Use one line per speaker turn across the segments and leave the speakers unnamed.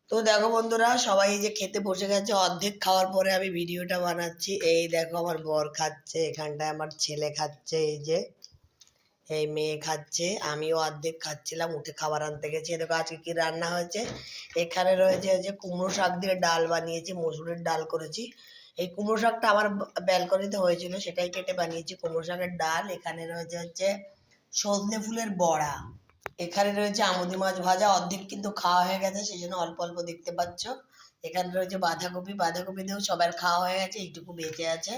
তো দেখো বন্ধুরা, সবাই এই যে খেতে বসে গেছে। অর্ধেক খাওয়ার পরে আমি ভিডিওটা বানাচ্ছি। এই দেখো আমার বর খাচ্ছে, এখানটায় আমার ছেলে খাচ্ছে, এই যে এই মেয়ে খাচ্ছে, আমিও অর্ধেক খাচ্ছিলাম, উঠে খাবার আনতে গেছি। দেখো আজকে কি রান্না হয়েছে। এখানে রয়েছে যে কুমড়ো শাক দিয়ে ডাল বানিয়েছি, মসুরের ডাল করেছি। এই কুমড়ো শাকটা আমার ব্যালকনিতে হয়েছিল, সেটাই কেটে বানিয়েছি কুমড়ো শাকের ডাল। এখানে রয়েছে হচ্ছে সজনে ফুলের বড়া। এখানে রয়েছে আমুদি মাছ ভাজা, অর্ধেক কিন্তু খাওয়া হয়ে গেছে, সেই জন্য অল্প অল্প দেখতে পাচ্ছ। এখানে রয়েছে বাঁধাকপি, বাঁধাকপি দিয়েও সবার খাওয়া হয়ে গেছে, এইটুকু বেঁচে আছে।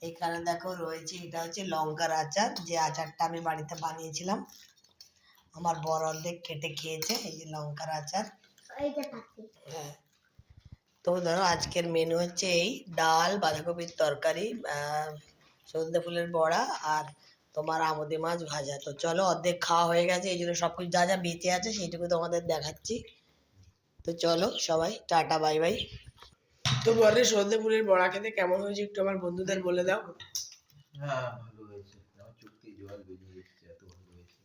এখানে দেখো রয়েছে, এটা হচ্ছে লঙ্কার আচার, যে আচারটা আমি বাড়িতে বানিয়েছিলাম। আমার বর অর্ধেক কেটে খেয়েছে, এই যে লঙ্কার আচার। হ্যাঁ, তো ধরো আজকের মেনু হচ্ছে এই ডাল, বাঁধাকপির তরকারি, সজনে ফুলের বড়া, আর তোমার আমুদি মাছ ভাজা। তো চলো, অর্ধেক খাওয়া হয়ে গেছে, এই জন্য সবকিছু যা যা বেঁচে আছে সেইটুকু তোমাদের দেখাচ্ছি। তো চলো সবাই টাটা, বাই বাই। তো বলে সজনে ফুলের বড়া খেতে কেমন হয়েছে একটু আমার বন্ধুদের বলে দাও।
হ্যাঁ, ভালো হয়েছে। আমার চোখে জল বেরিয়ে এসেছে, এত ভালো হয়েছে।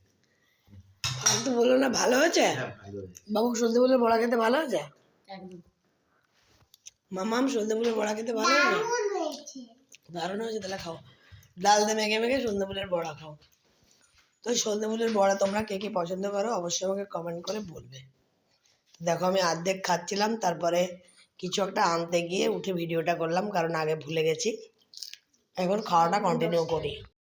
আমি তো বললো না ভালো হয়েছে।
হ্যাঁ, ভালো হয়েছে।
বাবু সজনে ফুলের বড়া খেতে ভালো হয়েছে। মামাম সজনে ফুলের বড়া খেতে ভালো হয়েছে। দারুণ হয়েছে, তাহলে খাও। ডাল দিয়ে মেখে মেখে সজনে ফুলের বড়া খাও। তো সজনে ফুলের বড়া তোমরা কে কে পছন্দ করো অবশ্যই আমাকে কমেন্ট করে বলবে। দেখো আমি অর্ধেক খাচ্ছিলাম, তারপরে কিছু একটা আনতে গিয়ে উঠে ভিডিওটা করলাম, কারণ আগে ভুলে গেছি। এখন খাওয়াটা কন্টিনিউ করি।